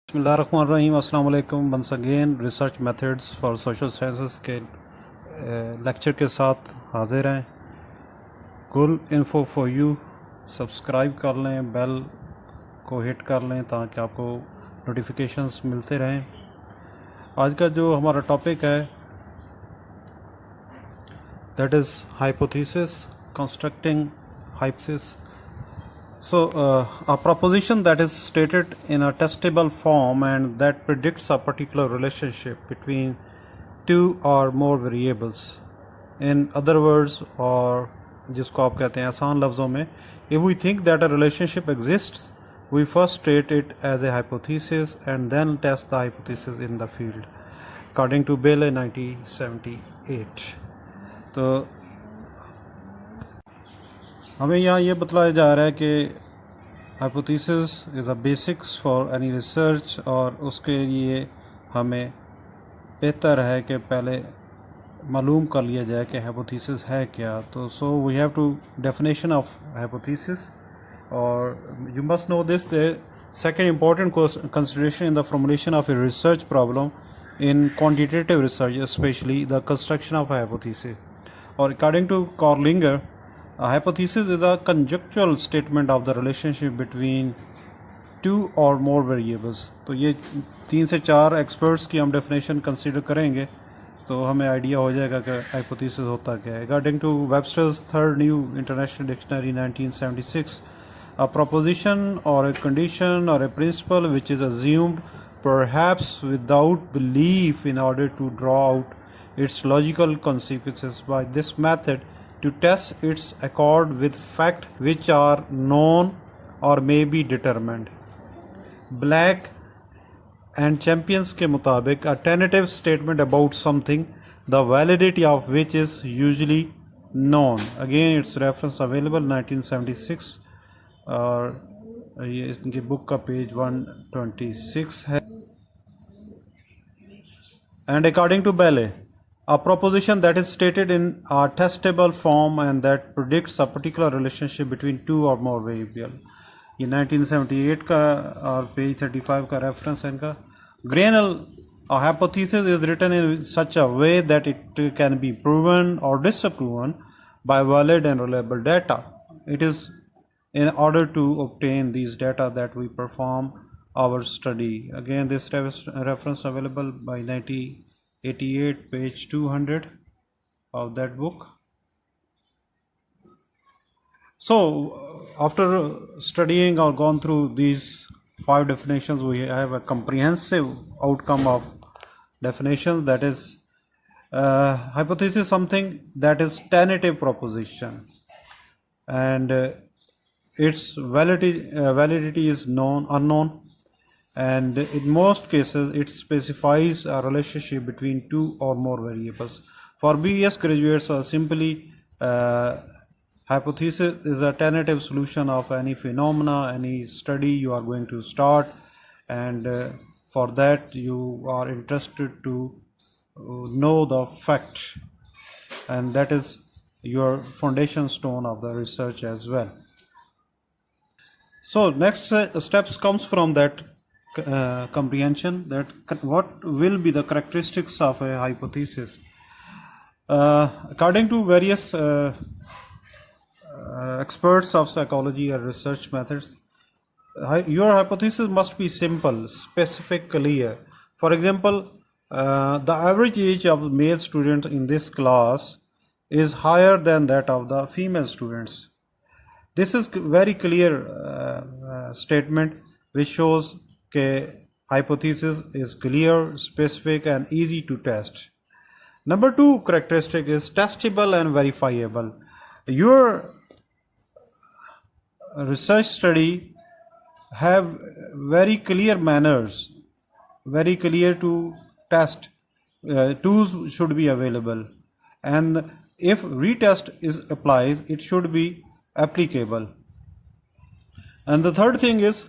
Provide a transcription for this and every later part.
बिस्मिल्लाहिर्रहमानिर्रहीम अस्सलाम वालेकुम। Once again research methods for social sciences के लेक्चर के साथ हाजिर हैं। कुल इन्फो फॉर यू सब्सक्राइब कर लें, बेल को हिट कर लें ताकि आपको नोटिफिकेशंस मिलते रहें। आज का जो हमारा टॉपिक है that is hypothesis, constructing hypothesis. So, a proposition that is stated in a testable form and that predicts a particular relationship between two or more variables. In other words, or जिसको आप कहते हैं आसान लफ्ज़ों में, if we think that a relationship exists, we first state it as a hypothesis and then test the hypothesis in the field, according to Bailey 1978. तो हमें यहाँ ये बतलाया जा रहा है कि hypothesis is a basics for any research, और उसके लिए हमें बेहतर है कि पहले मालूम कर लिया जाए कि हाइपोथेसिस है क्या. तो so we have to definition of hypothesis, और you must know this the second important consideration in the formulation of a research problem in quantitative research, especially the construction of a hypothesis. Or according to Korlinger, a hypothesis is a conjectural statement of the relationship between two or more variables. तो ये 3 से 4 experts की हम definition consider करेंगे तो हमें idea हो जाएगा कि हाइपोथेसिस होता क्या है. According to Webster's Third New International Dictionary 1976, a proposition or a condition or a principle which is assumed perhaps without belief in order to draw out its logical consequences by this method to test its accord with facts which are known or may be determined. Black and Champions के मुताबिक a tentative statement about something the validity of which is usually known. Again its reference available 1976, और ये इनकी book का page 126 है. And according to Bailey, a proposition that is stated in a testable form and that predicts a particular relationship between two or more variables. ये 1978 का और page 35 का reference है इनका. Grainel, a hypothesis is written in such a way that it can be proven or disproven by valid and reliable data. It is in order to obtain these data that we perform our study. Again, this reference available by 1988, page 200 of that book. So, after studying or gone through these 5 definitions, we have a comprehensive outcome of definitions. That is, hypothesis is something that is tentative proposition, and its validity is unknown, and in most cases it specifies a relationship between two or more variables. For BS graduates, simply hypothesis is a tentative solution of any phenomena, any study you are going to start, and for that you are interested to know the fact, and that is your foundation stone of the research as well. So next steps comes from that comprehension, that what will be the characteristics of a hypothesis. According to various experts of psychology or research methods, your hypothesis must be simple, specific, clear. For example, the average age of the male students in this class is higher than that of the female students. This is very clear statement which shows that hypothesis is clear, specific, and easy to test. Number 2 characteristic is testable and verifiable. Your research study have very clear manners, very clear to test. Tools should be available, and if retest is applied, it should be applicable. And the third thing is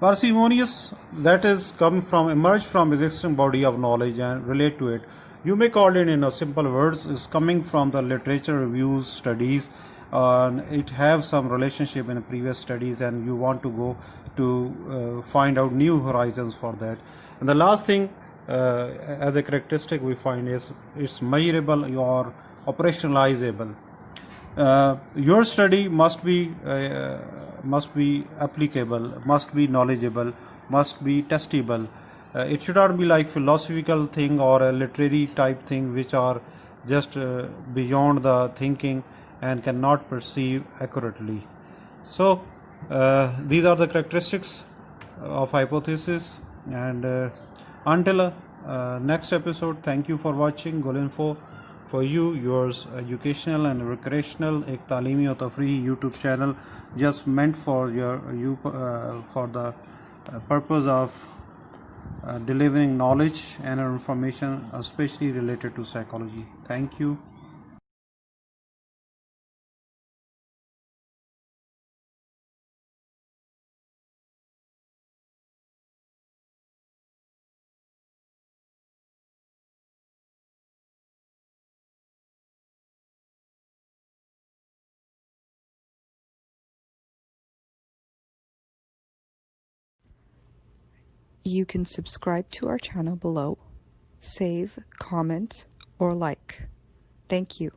parsimonious, that is emerge from existing body of knowledge and relate to it. You may call it in a simple words is coming from the literature reviews studies, it have some relationship in previous studies, and you want to go to find out new horizons for that. And the last thing as a characteristic we find is it's measurable or operationalizable. Your study must be applicable, must be knowledgeable, must be testable. It should not be like philosophical thing or a literary type thing which are just beyond the thinking and cannot perceive accurately. So these are the characteristics of hypothesis, and until next episode, thank you for watching Golinfo. For you, yours educational and recreational एक तालीमी और तफरीही YouTube channel just meant for for the purpose of delivering knowledge and information especially related to psychology. Thank you. You can subscribe to our channel below, save, comment, or like. Thank you.